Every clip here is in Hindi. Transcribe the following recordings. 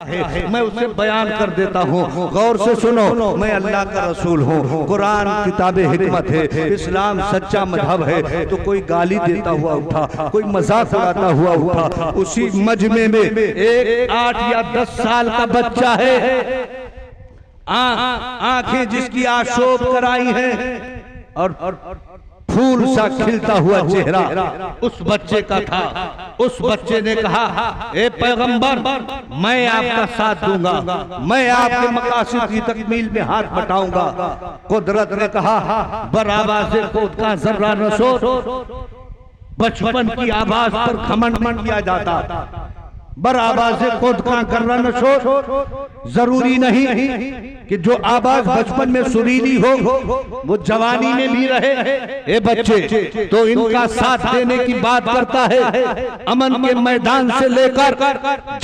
है मैं उसे बयान कर देता हूँ। गौर से सुनो, मैं अल्लाह का रसूल हूँ, कुरान किताब हिकमत है, इस्लाम सच्चा मजहब है। तो कोई गाली देता हुआ उठा, कोई मजाक उड़ाता हुआ उठा, उसी मजमे में एक 8 या 10 साल का बच्चा है, आंखें जिसकी आशोभ कराई है और फूल सा खिलता हुआ चेहरा उस बच्चे का था। उस बच्चे ने कहा, ए पैगंबर, मैं आपका साथ दूंगा, मैं आपके मकासद की तकमील में हाथ बटाऊंगा। कुदरत ने कहा, बराबाज़े कोद का जर्रा न सोच, बचपन की आवाज पर घमंड नहीं किया जाता। बराबाज़े कोद का गर्रा न सोच, जरूरी नहीं कि जो आवाज बचपन में सुरीली हो वो जवानी में भी रहे। ए बच्चे, तो इनका साथ देने की बात करता है। अमन के मैदान से लेकर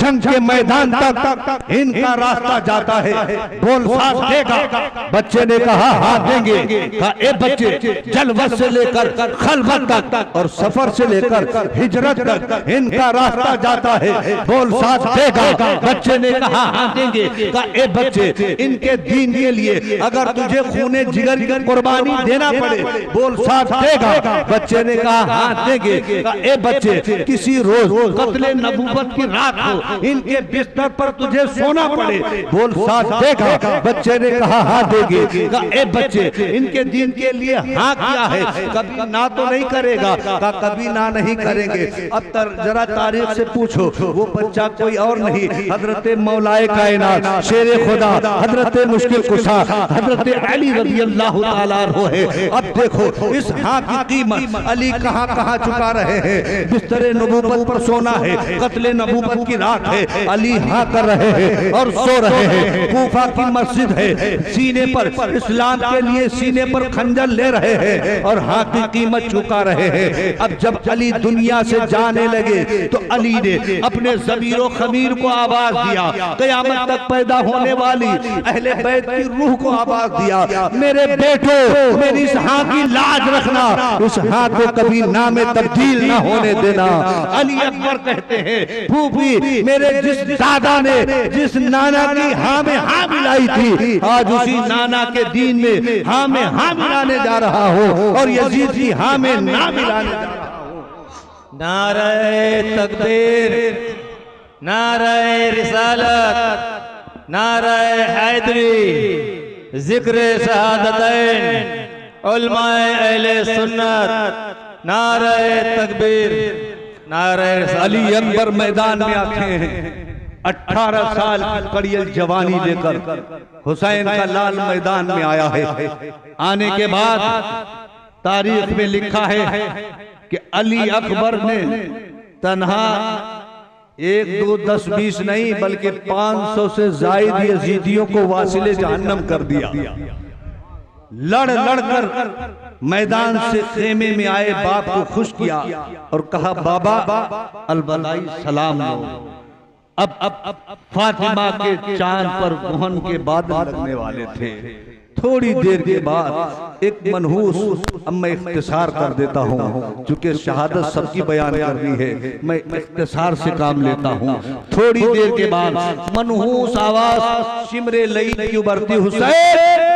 जंग के मैदान तक इनका रास्ता जाता है। बोल साथ देगा? बच्चे ने कहा हाँ देंगे। कहा ए बच्चे, जलवत से लेकर खलवत तक और सफर से लेकर हिजरत तक इनका रास्ता जाता है। बोल साथ देगा? बच्चे ने कहा हाँ देंगे। कहा ए बच्चे, इनके दीन के लिए अगर तुझे खूने जिगर की कुर्बानी देना पड़े, बोल साथ देगा? बच्चे ने कहा हाँ देंगे। कहा ए बच्चे, किसी रोज कत्ले नबूवत की रात हो, इनके बिस्तर पर तुझे सोना पड़े, बोल साथ देगा? बच्चे ने कहा हाँ देंगे। कहा ए बच्चे, इनके दीन के लिए हाँ किया है, कभी ना तो नहीं करेगा? कहा कभी ना नहीं करेंगे। अब जरा तारीख से पूछो, वो बच्चा कोई और नहीं, हजरत मौलाए कायनात, शेरे खुदा, हजरत मुश्किल कुशा, हजरत अली रज़ी अल्लाह ताला अन्हु है। अब देखो इस हाँ की कीमत अली कहाँ कहाँ चुका रहे हैं। बिस्तरे नबूवत पर सोना है, कत्ले नबूवत की रात है, अली हाँ कर रहे हैं और सो रहे हैं। कूफा की मस्जिद है, सीने पर इस्लाम के लिए सीने पर खंजर ले रहे हैं और हाँ की कीमत चुका रहे हैं। अब जब अली दुनिया से जाने लगे तो अली ने अपने ज़मीरो खमीर को आवाज दिया, क़यामत तक पैदा होने वाली अहले बैत की रूह को आवाज दिया, मेरे बेटो, मेरी इस हाँ की लाज रखना, इस हाँ को कभी नाम तब्दील ना होने देना। अली अकबर कहते हैं, फूफी, मेरे जिस दादा ने जिस नाना की हाँ में हाँ मिलाई थी, आज उसी नाना के दीन में हाँ में हाँ मिलाने जा रहा हो और यजीद की हाँ में ना मिलाने जा रहा हो। नारे तकबीर, नारे रिसालत, नारे हैदरी, जिक्र शहादतैन, उलमाए अहले सुन्नत, नारे तकबीर, नारे अली अकबर मैदान में आते हैं। 18 साल की कड़ियल जवानी लेकर हुसैन का लाल मैदान में आया है। आने के बाद तारीख में लिखा है कि अली अकबर ने तन्हा 1, 2, 10, 20 नहीं बल्कि 500 से जायद यजीदियों को वासिले जहन्नम कर दिया। लड़ लड़ कर मैदान से खेमे में आए बाप को खुश किया और कहा, बाबा अलबलाई सलाम लो। अब फातिमा के चांद पर मोहन के बादल लगने वाले थे। थोड़ी देर के बाद एक मनहूस, अब मैं इख्तिसार कर देता हूँ क्योंकि शहादत सबकी बयान करनी है, मैं इख्तिसार से काम लेता हूँ। थोड़ी देर के बाद मनहूस आवाज शिमरे लई की उभरती, हुसैन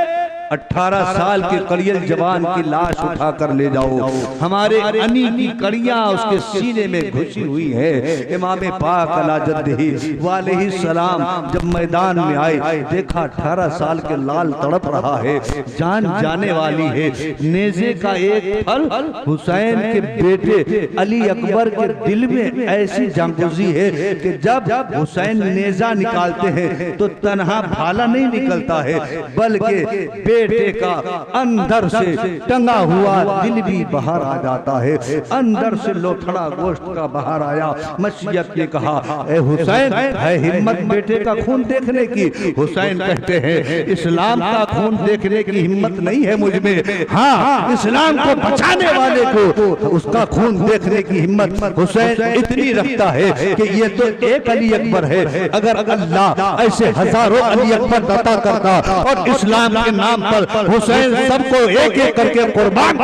18 साल के कड़ियल जवान की लाश उठा कर ले जाओ, हमारे अनी की कड़ियां उसके सीने में घुसी हुई है। इमाम पाक अला जद्दही वालैहि सलाम जब मैदान में आए, देखा 18 साल के लाल तड़प रहा है, जान जाने वाली है। नेज़े का एक फल हुसैन के बेटे अली अकबर के दिल में ऐसी जांगुज़ी है कि जब हुसैन नेज़ा निकालते हैं तो तन्हा भाला नहीं निकलता है, बल्कि बेटे का अंदर से टंगा हुआ दिल भी बाहर आ जाता है। अंदर से लोथड़ा गोश्त का बाहर आया। मसीहत ने कहा, ए हुसैन, है हिम्मत बेटे का खून देखने की? हुसैन कहते हैं, इस्लाम का खून देखने की हिम्मत नहीं है मुझ में, हाँ इस्लाम को बचाने वाले को उसका खून देखने की हिम्मत हुसैन इतनी रखता है कि ये तो एक अली अकबर है। अगर अल्लाह ऐसे हजारों अली अकबर अता करता और इस्लाम के नाम पर हुसैन सबको एक एक करके कुर्बान।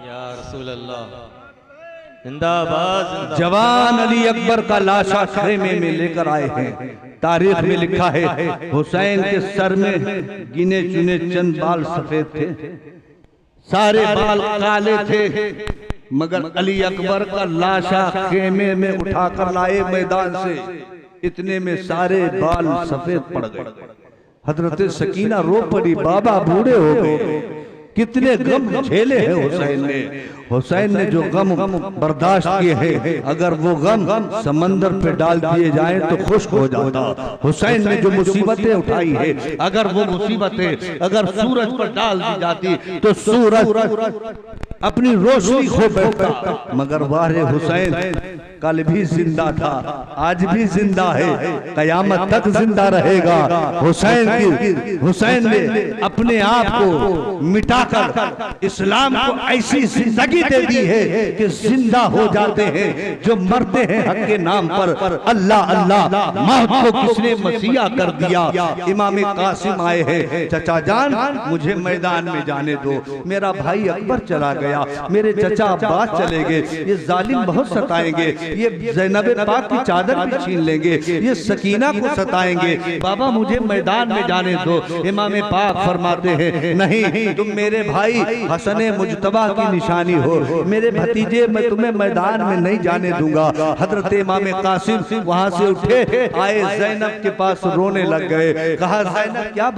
या रसूल अल्लाह, जिंदाबाद जिंदाबाद। जवान अली अकबर का लाशा खेमे में लेकर आए हैं। तारीख में लिखा है हुसैन के सर में गिने चुने चंद बाल सफेद थे, सारे बाल काले थे, मगर अली अकबर का लाशा खेमे में उठाकर लाए मैदान से, इतने में सारे बाल सफेद पड़ गए। हजरत सकीना रो पड़ी, बाबा बूढ़े हो गए, कितने गम झेले हैं हुसैन ने। हुसैन ने जो गम बर्दाश्त किए हैं, अगर वो गम समंदर पे डाल दिए जाएं तो खुश्क हो जाता। हुसैन ने जो मुसीबतें उठाई है, अगर वो मुसीबतें अगर सूरज पर डाल दी जाती तो सूरज अपनी रोशनी खो बैठता, मगर वारे हुसैन कल भी जिंदा था, आज भी जिंदा है, कयामत तक जिंदा रहेगा। हुसैन ने अपने आप को मिटाकर इस्लाम को ऐसी जिंदगी दे दी है कि जिंदा हो जाते हैं जो मरते हैं हक के नाम पर। अल्लाह अल्लाह, मौत को किसने मसीहा कर दिया। इमाम कासिम आए हैं, चचा जान मुझे मैदान में जाने दो, मेरा भाई अकबर चला गया, मेरे चचा अब्बास चले गए, ये जालिम बहुत सताएंगे, ये ज़ैनब पाक की चादर भी छीन लेंगे, ये सकीना को सताएंगे, बाबा मुझे मैदान में जाने दो। इमाम पाक फरमाते हैं नहीं, तुम मेरे भाई हसन मुजतबा की निशानी हो, मेरे भतीजे, मैं तुम्हें मैदान में नहीं जाने दूंगा। हजरत इमाम कासिम वहां से उठे, आए ज़ैनब के पास रोने लग गए। कहा ज़ैनब क्या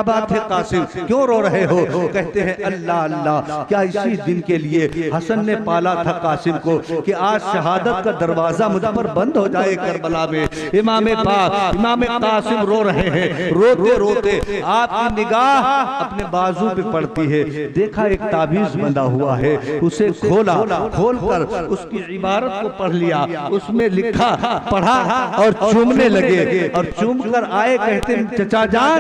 बात है कासिम, क्यों रो रहे हो? कहते हैं अल्लाह अल्लाह, क्या इसी दिन के लिए हसन ने पाला था कासिम को कि आज शहादत का दरवाजा मुझ पर बंद हो जाए करबला में। इमाम कासिम रो रहे हैं, रोते रोते आपकी निगाह अपने बाजू पे पड़ती है, देखा एक ताबीज बंधा हुआ है, उसे खोलकर उसकी इबारत को पढ़ लिया, उसमें लिखा पढ़ा और चूमने लगे, और चूम कर आए, कहते चचा जान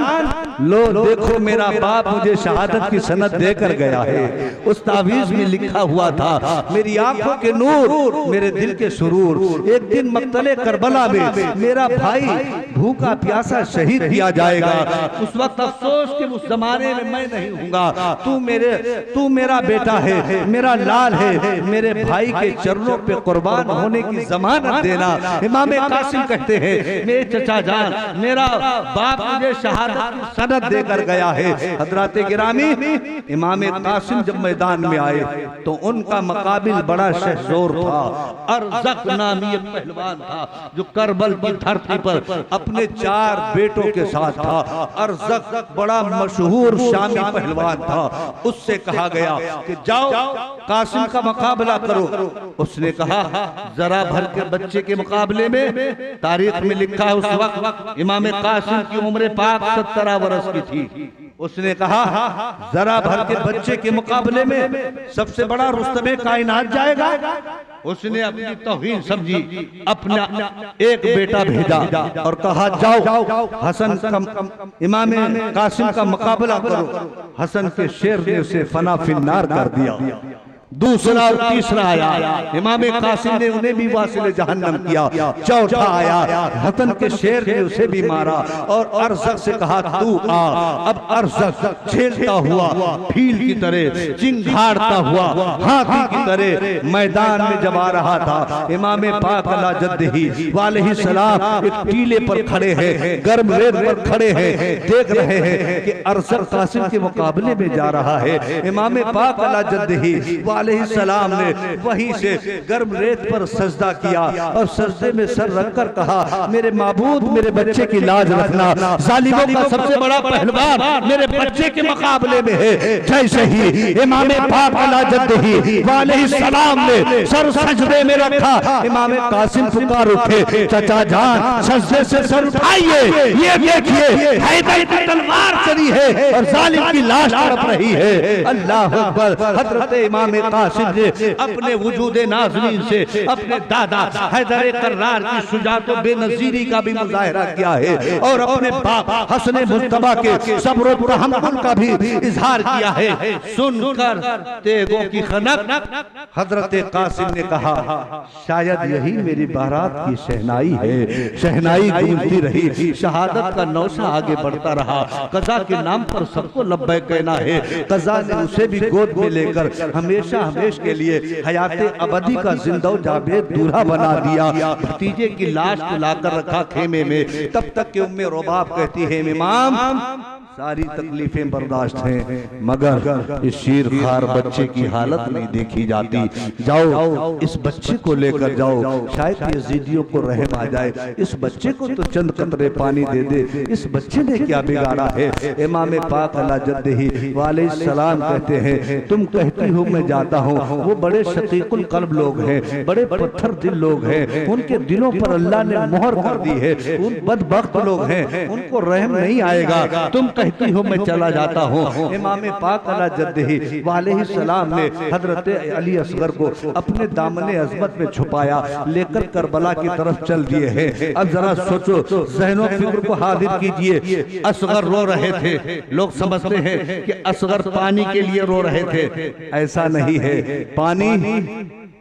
लो देखो मेरा बाप मुझे शहादत की सनद देकर गया है। उस ताबीज में लिखा हुआ था, मेरी आंखों के नूर, मेरे दिल के सुरूर, एक दिन मक्तले करबला में मेरा भाई भूखा प्यासा शहीद किया जाएगा। उस वक्त अफसोस कि उस जमाने में मैं नहीं हूँगा, तू मेरा बेटा है, मेरा लाल है, मेरे भाई के चरणों पे कुर्बान होने की जमानत देना। इमाम कासिम कहते हैं मेरे चचा जान, मेरा बाप मुझे शहादत की सनद देकर गया है। हजरात गिरामी, इमाम कासिम जब मैदान में आए तो उनका मुकाबिल बड़ा शहजोर था, अरज़क नामी एक पहलवान था जो करबल की धरती पर अपने 4 बेटों के साथ था। अरज़क बड़ा मशहूर शामी पहलवान था, उससे कहा गया कि जाओ कासिम का मुकाबला करो। उसने कहा जरा भर के बच्चे के मुकाबले में, तारीख में लिखा है उस वक्त इमाम कासिम की उम्र पाक 17 वर्ष की थी। उसने कहा जरा भर के बच्चे के मुकाबले में सबसे बड़ा रुस्तमे कायनात जाएगा। उसने अपनी तौहीन समझी, अपना एक बेटा भेजा और कहा जाओ हसन इमाम कासिम का मुकाबला करो। हसन के शेर ने उसे फना फिन्नार कर दिया। दूसरा और तीसरा आया, इमाम कासिम ने उन्हें भी वासिल जहन्नम किया। चौथा आया, हसन के शेर ने उसे भी मारा और अरज़क से कहा तू आ। अब अरज़क झेलता हुआ भील की तरह, चिंगारता हुआ हाथी की तरह मैदान में जब आ रहा था, इमाम पाक अला जद्दही वालैहि सलाम एक टीले पर खड़े हैं, गर्म रेत पर खड़े हैं, देख रहे हैं कि अरज़क कासिम के मुकाबले में जा रहा है। इमाम पाक अला जद्दही सलाम ने वहीं से गर्म रेत पर सजदा किया और सजदे में सर रखकर कहा मेरे माबूद मेरे बच्चे की लाज रखना, जालिमों का सबसे बड़ा पहलवान मेरे बच्चे के मुकाबले में है। जैसे ही इमाम पाक अला जद्दही वालैहि सलाम ने सर सजदे में रखा, इमाम कासिम पुकार उठे चचा जान सजदे से सर उठाइए, ये देखिए हैदर की तलवार चली है और जालिम की लाश तड़प रही है। अल्लाह अकबर। हजरत इमाम कासिम ने अपने वजूद नाज़रीन से अपने दादा हैदर कर्रार की शुजाअत व बेनज़ीरी का भी मुज़ाहिरा किया है और अपने बाप हसन मुज्तबा के सब्र व तहम्मुल का भी इजहार किया है। सुनकर तेगों की खनक हजरत कासिम ने कहा शायद यही मेरी बारात की शहनाई है। शहनाई गूंजती रही, शहादत का नौशा आगे बढ़ता रहा। कज़ा के नाम पर सबको लब्बैक कहना है। कज़ा ने उसे भी गोद में लेकर हमेशा हमेश के लिए हयाते अबदी का जिंदा जावेद दूल्हा बना दिया। भतीजे की लाश को लाकर रखा खेमे में, तब तक कि उम्मे रुबाब कहती है इमाम सारी तकलीफें बर्दाश्त हैं, मगर इस शीरखार बच्चे की हालत नहीं देखी जाती। जाओ इस बच्चे को लेकर जाओ, शायद यजीदियों को रहम आ जाए। इस बच्चे को तो चंद कतरे पानी दे दे, इस बच्चे ने क्या बिगाड़ा है। इमाम पाक अला जद्दही वाले सलाम कहते हैं तुम कहती हो मैं जाता हूँ, वो बड़े शकीकुल कल्ब लोग हैं, बड़े पत्थर दिल लोग हैं, उनके दिलों पर अल्लाह ने मोहर कर दी है, उन बदबख्त लोग हैं, उनको रहम नहीं आएगा। तुम कहती हो मैं चला जाता हूँ। इमाम पाक अला जद्दही वालेहि सलाम ने हजरत अली असगर को अपने दामने अज़मत में छुपाया, लेकर करबला की तरफ चल दिए हैं। अब जरा सोचो, ज़हनो फिक्र को हाजिर कीजिए। असगर रो रहे थे, लोग समझते हैं कि असगर पानी के लिए रो रहे थे, ऐसा नहीं है। पानी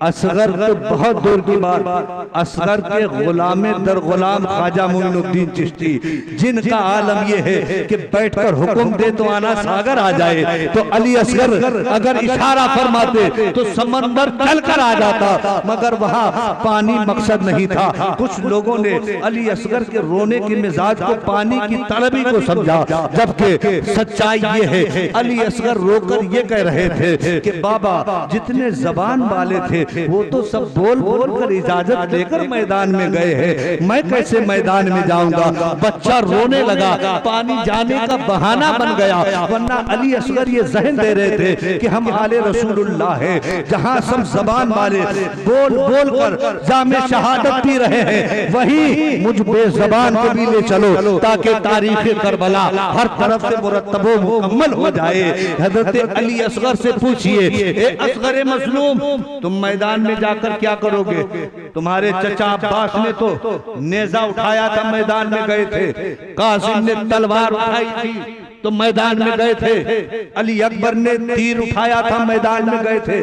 असगर तो बहुत दूर की बात, असगर के गुलामे दर गुलाम ख्वाजा मोइनुद्दीन चिश्ती, जिनका आलम यह है कि बैठकर हुक्म दे तो आना सागर आ जाए, तो अली असगर अगर इशारा फरमाते तो समंदर चलकर आ जाता, मगर वहां पानी मकसद नहीं था। कुछ लोगों ने अली असगर के रोने के मिजाज को पानी की तलबी को समझा, जबकि सच्चाई ये है अली असगर रोकर ये कह रहे थे कि बाबा जितने जबान वाले थे वो तो सब बोल बोल कर इजाजत लेकर मैदान में गए हैं, मैं कैसे मैदान में जाऊंगा। बच्चा रोने लगा, पानी जाने का बहाना बन गया, वरना अली असगर ये जहन दे रहे थे कि हम आले रसूलुल्लाह हैं, जहां सब जबान वाले बोल बोल कर जामे शहादत पी रहे हैं, वही मुझ बेजबान को भी ले चलो ताकि तारीख करबला हर तरफ से मुरत्तब मुकम्मल हो जाए। हजरत अली असगर से पूछिए, ए असगर मजलूम तुम मैदान में जाकर क्या करोगे। तुम्हारे चचा अब्बास ने तो नेजा उठाया था, मैदान में गए थे, कासिम ने तलवार उठाई थी तो मैदान में गए थे, अली अकबर ने तीर उठाया था, मैदान में गए थे,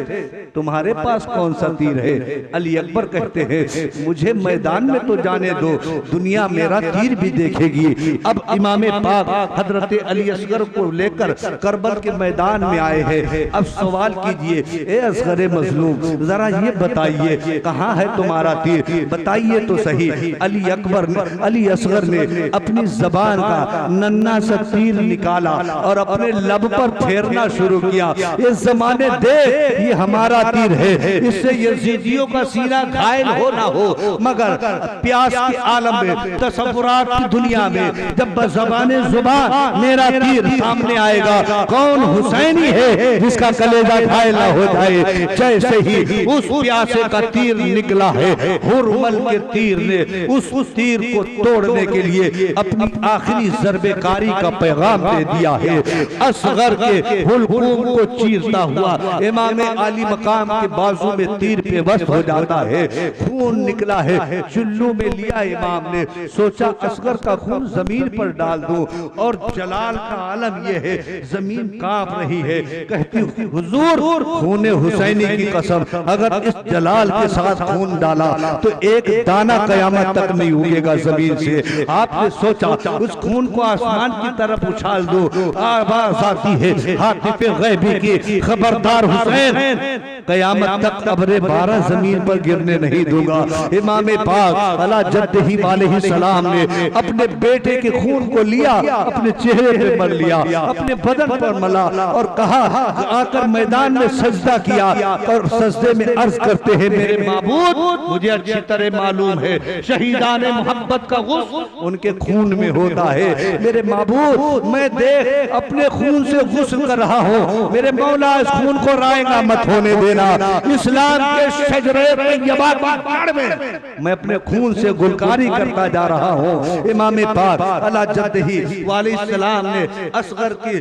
तुम्हारे पास कौन सा तीर है। अली अकबर कहते हैं मुझे मैदान में तो जाने दो, दुनिया मेरा तीर भी देखेगी। अब इमाम पाक हजरत अली असगर को लेकर करबल के मैदान में आए हैं। अब सवाल कीजिए, ए असगर मजलूम जरा ये बताइए कहाँ है तुम्हारा तीर, बताइए तो सही। अली असगर ने अपनी जबान का नन्ना सा तीर निकाला और अपने लब पर फेरना शुरू किया। इस जमाने दे ये हमारा तीर है, इससे यजीदियों का सीना घायल हो ना हो, मगर प्यास के आलम में तसव्वुरात की दुनिया में जब बज़बाने जुबान मेरा तीर सामने आएगा, कौन हुसैनी है जिसका कलेजा घायल ना हो जाए। जैसे ही उस प्यासे का तीर निकला है, हुरमल के तीर ने उस तीर को तोड़ने के लिए अपनी आखिरी ज़र्बेकारी का पैगाम दे दिया है। असगर के हुलकूम को चीरता हुआ इमाम आली मकाम के बाजू में तीर पे वस्त हो जाता है, खून निकला है, चुल्लू में लिया इमाम ने, सोचा असगर का खून जमीन पर डाल दूं, और जलाल का आलम यह है जमीन कांप रही है, कहती हुजूर खून हुसैनी की कसम अगर इस जलाल के साथ खून डाला तो एक दाना कयामत तक नहीं उगेगा जमीन से। आपने सोचा उस खून को आसमान की तरफ उछाल दो, आवाज आती है हातिफ गैबी की, खबरदार हुसैन कयामत तक कब्रे 12 जमीन पर गिरने नहीं दूंगा। इमाम पाक अला जद्दही वालेहि सलाम ने अपने बेटे के खून को लिया, अपने चेहरे पे मल लिया, अपने बदन पर मला और कहा, आकर मैदान में सजदा किया और सजदे में अर्ज करते हैं मेरे माबूद मुझे अच्छी तरह मालूम है शहीदान मोहब्बत का गुस्ल उनके खून में होता है। मेरे माबूद मैं देख अपने खून से गुस्ल कर रहा हूँ, मेरे मौला इस खून को रायगा मत होने देना। इस्लाम के शजरे तैयबा की बाड़ में मैं अपने खून से गुलकारी करता जा रहा हूँ। इमाम पाक अला जद्दही वाले सलाम ने असगर की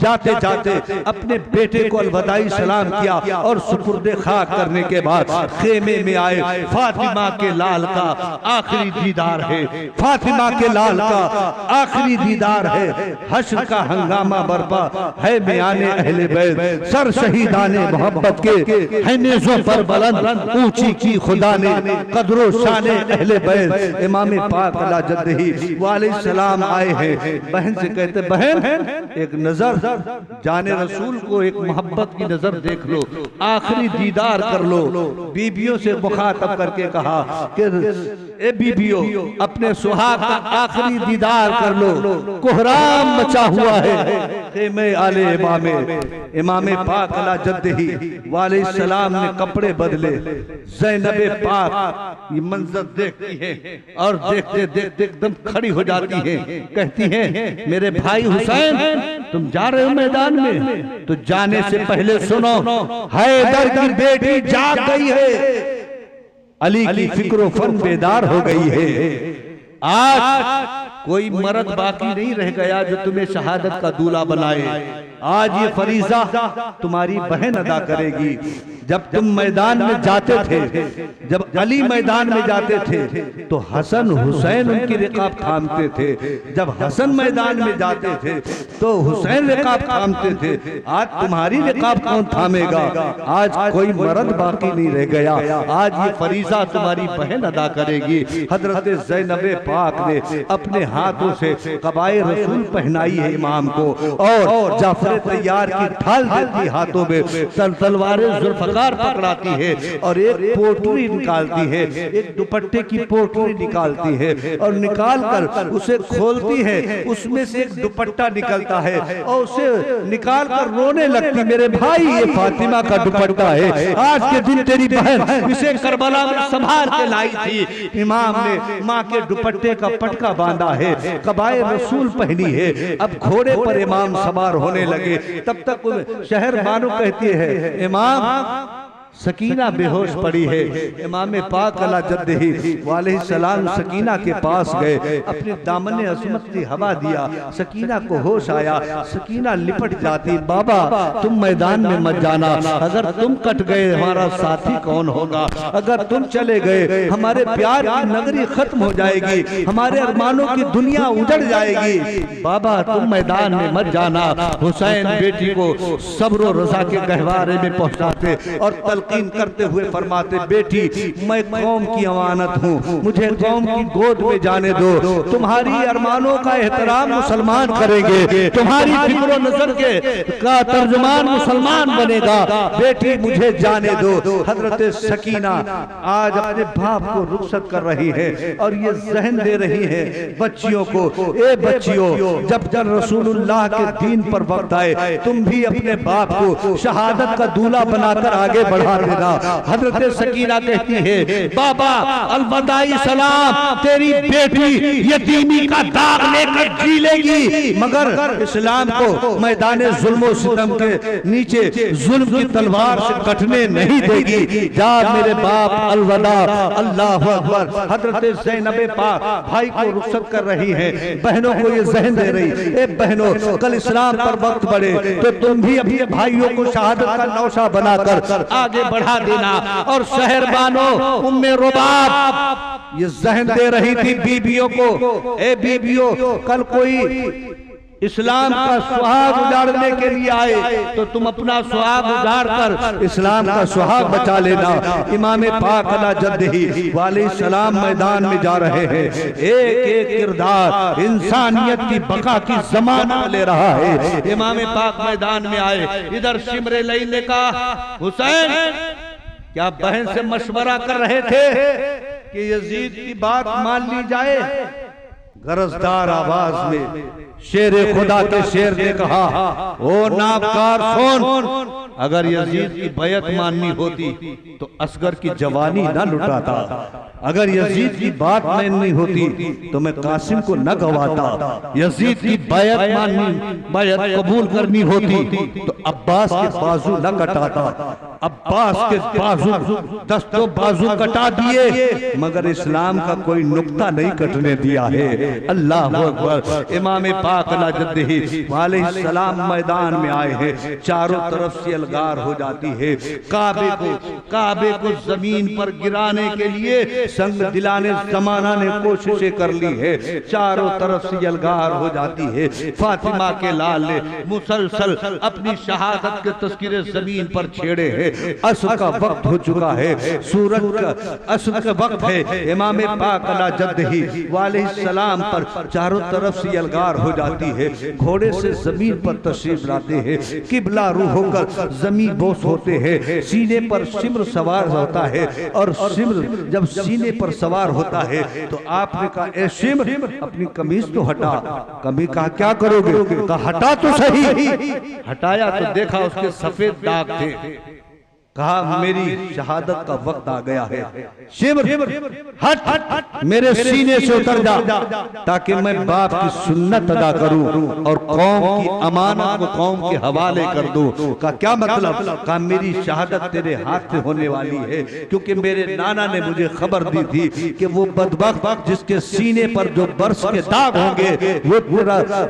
जाते जाते अपने बेटे को अलविदाई सलाम किया और सुपुर्दे खाक करने के बाद खेमे में आए। फातिमा के लाल का आखिरी दीदार है, फातिमा के लाल का आखिरी दीदार है। हश्र का हंगामा बरपा है मियाने अहले बैत, सर शहीदाने मोहब्बत के है नेज़ों पर बुलंद, ऊंची की खुदा ने कदरो शाने अहले बैत। इमाम पाक अला जद्दही वाले सलाम आए हैं। बहन से कहते बहन एक नजर जाने रसूल को, एक मोहब्बत की नजर देख लो, आखिरी दीदार कर लो। बीबियों से मुखातब करके कहा कि ए बीबियों अपने सुहाग का आखिरी दीदार कर लो, कोहराम मचा हुआ है खेमे आले इमामे। इमाम पाक अला जद्दही वाले सलाम ने कपड़े बदले, ज़ैनबे पाक ये मंजर देखती है और देखते देखते एकदम खड़ी हो जाती है, कहती है मेरे भाई हुसैन तुम जा रहे हो मैदान में, तो जाने से पहले सुनो हैदर की बेटी जाग गई है, अली की फिक्रो फन बेदार हो गई है। आज कोई मर्द बाकी नहीं रह गया जो तुम्हें शहादत का दूल्हा बनाए। आज ये फरीजा तुम्हारी बहन अदा करेगी। जब तुम मैदान में जाते थे, जब अली मैदान में जाते थे तो हसन हुसैन उनकी रिकाब थामते थे, जब हसन मैदान में जाते थे तो हुसैन रिकाब थामते थे। आज तुम्हारी रिकाब कौन थामेगा? आज कोई मर्द बाकी नहीं रह गया, आज ये फरीजा तुम्हारी बहन अदा करेगी। हजरत ज़ैनबे पाक ने अपने हाथों से कबाए रसूल पहनाई है इमाम को, और जाफर तैयार की ढाल देती हाथों में, तलवार जुल्फकार पकड़ाती है और एक पोटली निकालती है, एक दुपट्टे की पोटली निकालती है और निकाल कर उसे खोलती है, उसमें से एक दुपट्टा निकलता है और उसे निकाल कर रोने लगती, मेरे भाई ये फातिमा का दुपट्टा है, आज के दिन तेरी बहन इसे करबला में संभाल के लाई थी। इमाम ने माँ के दुपट्टे का पटका बांधा है, कबाए रसूल पहनी है। अब घोड़े पर इमाम सवार होने लगे, तब तक शहर बानो कहती है इमाम सकीना बेहोश पड़ी है। इमाम पाक अला जद्दही वाले सलाम सकीना के पास गए, अपने दामन असमत की हवा दिया, सकीना को होश आया, सकीना लिपट जाती, बाबा तुम मैदान में मत जाना, अगर तुम कट गए हमारा साथी कौन होगा, अगर तुम चले गए हमारे प्यार की नगरी खत्म हो जाएगी, हमारे अरमानों की दुनिया उजड़ जाएगी, बाबा तुम मैदान में मत जाना। हुसैन बेटी को सब्र रजा के गहवारे में पहुंचाते और तलकीन करते हुए फरमाते, बेटी मैं कौम की अमानत हूँ, मुझे कौम की गोद में जाने दो, तुम्हारी अरमानों का एहतराम मुसलमान करेंगे, तुम्हारी फिक्र नजर के का तर्जुमान मुसलमान बनेगा, बेटी मुझे जाने दो। हजरत सकीना आज अपने बाप को रुखसत कर रही है और ये जहन दे रही है बच्चियों को, ए बच्चियों जब जब रसूलुल्लाह के दीन पर वक्त आए तुम भी अपने बाप को शहादत का दूल्हा बनाकर आगे बढ़ा देना। हजरत सकीना कहती है, बाबा अलविदाई सलाम, तेरी बेटी यतीमी का दाग लेकर जी लेगी, मगर इस्लाम को मैदान जुल्म सितम के नीचे जुल्म की तलवार से कटने नहीं देगी। जा मेरे बाप अलविदा, अल्लाह अकबर। हजरत ज़ैनबे पाक भाई को रुखसत कर रही है, बहनों को ये जहन दे रही, ए बहनों कल इस्लाम पर वक्त बढ़े तो तुम भी अपने भाइयों को शहादत का नौशा बनाकर आगे बढ़ा देना। और शहर बानो उम्मे रुबाब ये जहन दे रही थी बीबियों को, ए बीबियों कल कोई इस्लाम का सुहाग उजाड़ने के लिए आए तो तुम अपना सुहाग उजाड़ कर इस्लाम का सुहाग बचा लेना। इमाम पाक अला जद्दही वाले सलाम मैदान में जा रहे हैं, एक एक किरदार इंसानियत की बका की जमानत ले रहा है। इमाम पाक मैदान में आए, इधर शिमरे लई ने कहा, हुसैन क्या बहन से मशवरा कर रहे थे कि यजीद की बात मान ली जाए? गरजदार आवाज में शेर खुदा के शेर ने कहा, ओ नाबकार सुन, अगर यजीद की बैत माननी होती तो असगर की जवानी न लुटाता, अगर यजीद की बात माननी होती तो मैं कासिम को न गवाता, यजीद की बैत माननी बैत कबूल करनी होती तो अब्बास के बाजू न कटाता, अब्बास के बाजू दस्तों बाजू कटा दिए मगर इस्लाम का कोई नुक्ता नहीं कटने दिया है। अल्लाह अकबर। इमाम पाक अला जद्दही अलैहिस्सलाम मैदान में आए हैं, चारों तरफ से अलगार हो जाती है। काबे को जमीन पर गिराने के लिए संग दिलाने जमाना ने कोशिशें कर ली है, चारों तरफ से अलगार हो जाती है। फातिमा के लाल ने मुसलसल अपनी शहादत के तस्कीरे जमीन पर छेड़े हैं। असर का वक्त हो चुका है, सूरज का असर का वक्त है। इमाम पाक अला जद्दही अलैहिस्सलाम पर चारों तरफ से अलगार हो जाती है। घोड़े से जमीन पर तशरीफ लाते हैं, किबला रूह होकर जमीन बोस होते हैं। सीने पर सिमर सवार होता है, और सिमर जब सीने पर सवार होता है तो आपने कहा ए सिमर अपनी कमीज तो हटा। कमी कहा क्या करोगे? कहा हटा तो सही। हटाया तो देखा उसके सफेद दाग थे। कहा मेरी शहादत का वक्त आ गया है, शिमर हट मेरे सीने से उतर जा, ताकि मैं बाप की सुन्नत अदा करूं और कौम की अमानत को कौम के हवाले कर दूं। का क्या मतलब? कहा मेरी शहादत तेरे हाथ में होने वाली है, क्योंकि मेरे नाना ने मुझे खबर दी थी कि वो बदबख्त जिसके सीने पर जो बरस के दाग होंगे वो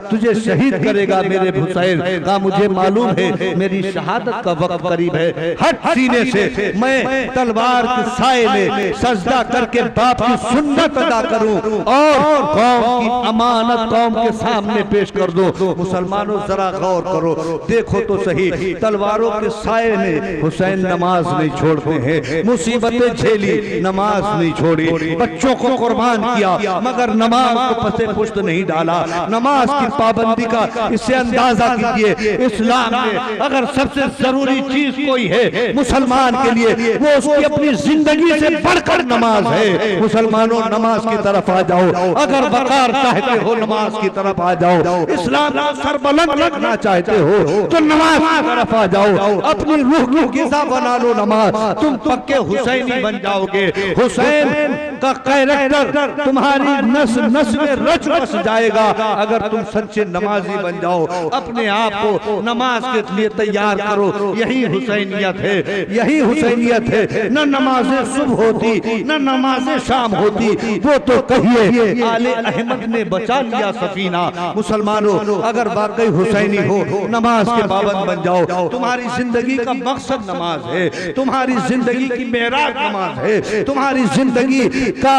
तुझे शहीद करेगा मेरे हुसैन। का मुझे मालूम है मेरी शहादत का वक्त करीब है, हट सीने से। मैं तलवार के साए में सजदा करके बाप की सुन्नत अदा करूं और कौम की अमानत कौम के सामने पेश कर दूं। मुसलमानों जरा गौर करो, देखो तो सही, तलवारों के साए में हुसैन नमाज नहीं छोड़ते हैं, मुसीबतें झेली नमाज नहीं छोड़ी, बच्चों को कुर्बान किया मगर नमाज को पसे पुश्त नहीं डाला। नमाज की पाबंदी का इससे अंदाजा कीजिए, इस्लाम में अगर सबसे जरूरी चीज कोई है मुसलमान के लिए वो उसकी अपनी जिंदगी से बढ़कर नमाज है। मुसलमानों नमाज की तरफ आ जाओ, अगर वकार चाहते हो नमाज की तरफ आ जाओ, इस्लाम का सरबलंद रखना चाहते हो तो नमाज की तरफ आ जाओ, अपनी रूह की ग़िज़ा बना लो नमाज, तुम पक्के हुसैनी बन जाओगे। हुसैन का कैरेक्टर तुम्हारी नस नस में रच बस जाएगा अगर तुम सच्चे नमाजी बन जाओ। अपने आप को नमाज के लिए तैयार करो, यही हुसैनियत है, यही हुसैनियत है। न नमाज़े सुबह होती न नमाज़े शाम होती, वो तो कहिए आले अहमद ने बचा लिया सफीना। मुसलमानों अगर वाकई हुसैनी हो नमाज के पाबंद बन जाओ। तुम्हारी जिंदगी का मकसद नमाज है, तुम्हारी जिंदगी की मेराज नमाज है, तुम्हारी जिंदगी का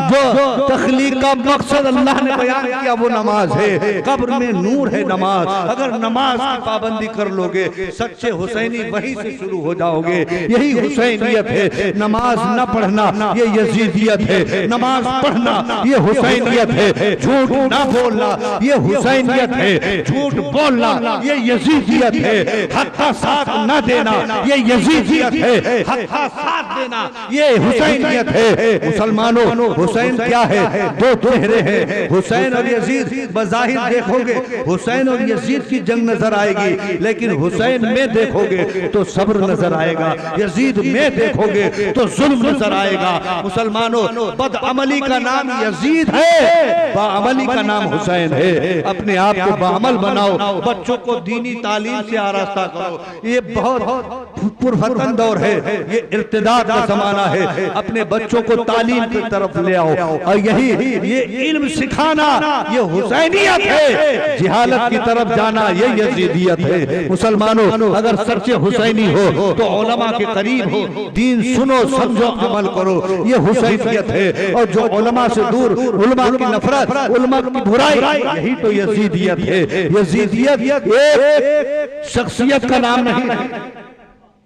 जो तख्लीक का मकसद अल्लाह ने बयान किया वो नमाज है। कब्र में नूर है नमाज। अगर नमाज की पाबंदी कर लोगे सच्चे हुसैनी वहीं से शुरू हो जाओगे। यही हुसैनियत है। नमाज न पढ़ना ये यजीदियत है, नमाज पढ़ना ये हुसैनियत है। झूठ न बोलना ये हुसैनियत है, झूठ बोलना ये यजीदियत है। हक का साथ न देना ये यजीदियत है, हक का साथ देना ये हुसैनियत है। मुसलमानों हुसैन क्या है? दो चेहरे हैं, हुसैन और यजीद। बज़ाहिर देखोगे हुसैन और यजीद की जंग नजर आएगी, लेकिन हुसैन में देखोगे तो सब्र नजर आएगा, यजीद में देखोगे तो जुल्म नजर आएगा। मुसलमानों बदअमली का नाम यजीद है, बाअमली का नाम हुसैन है। अपने आप को बाअमल बनाओ, बच्चों को दीनी तालीम से आरास्ता करो। ये बहुत पुरफतन दौर है, ये इर्तिदाद का जमाना है। अपने बच्चों को तालीम की तरफ ले आओ, और यही ये इल्म सिखाना ये हुसैनियत है। जिहालत की तरफ जाना ये यजीदियत है। मुसलमानों अगर सच्चे हुसैनी हो तो उलमा के करीब हो, दीन सुनो समझो अमल करो, ये हुसैनियत है। और जो उलमा से दूर, उलमा की नफरत, उलमा की बुराई, यही तो यजीदियत है। यजीदियत एक शख्सियत का नाम नहीं,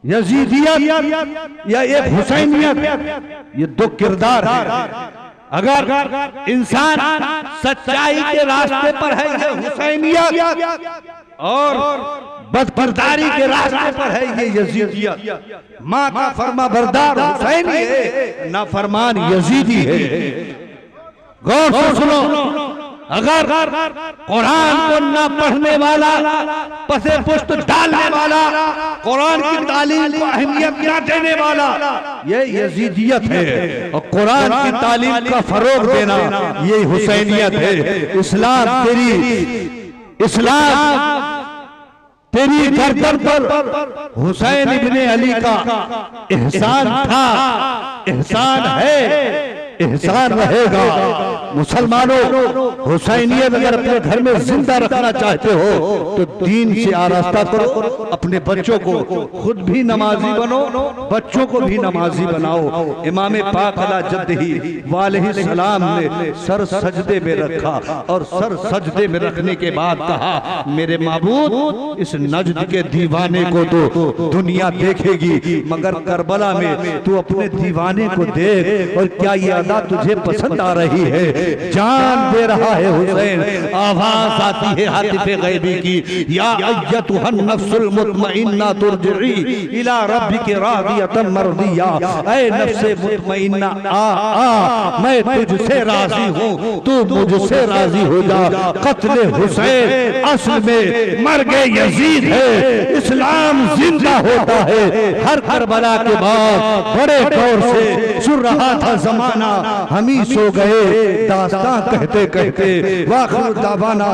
यजीदियत या एक हुसैनियत, ये दो किरदार है। अगर इंसान सच्चाई के रास्ते पर है ये हुसैनियत, और बदकिरदारी के रास्ते पर है ये यजीदियत। माँ का फरमा बरदार हुसैनी है, ना फरमान यजीदी है। गौर से सुनो, अगर कुरान को न पढ़ने वाला, पसे पुश्त डालने वाला, कुरान की तालीम को अहमियत न देने वाला, ये यजीदियत है। और कुरान की तालीम का फरोग देना ये हुसैनियत है। इस्लाम तेरी गर्दन पर हुसैन इब्ने अली का एहसान था, एहसान है। एहसान रहेगा। मुसलमानों, हुसैनियत अगर अपने घर में जिंदा रखना चाहते हो तो दीन से आरास्ता करो, अपने बच्चों को खुद भी नमाजी बनो, बच्चों को भी नमाजी बनाओ। इमाम पाक अला जद्दही वालैहि सलाम ने सर सजदे में रखा और सर सजदे में रखने के बाद कहा, मेरे माबूद इस नजद के दीवाने को तो दुनिया देखेगी, मगर करबला में तू अपने दीवाने को देख, और क्या ये अदा तुझे पसंद आ रही है? जान दे रहा है हुसैन। आवाज आती है हातिफे गैबी की, या अय्यतुहन नफ्सुल मुतमइन्ना तुरजिई इला रब्बिकी रादियतन मर्दिया। ऐ नफ्से मुतमइन्ना, आ मैं तुझसे राजी हूँ, तू मुझसे राजी हो जा। कत्ले हुसैन असल में मर्गे यजीद है, इस्लाम जिंदा होता है। हर करबला के बाद बड़े दौर से सुन रहा था जमाना, हम ही सो गए दास्तां कहते कहते। वाखिर दावाना।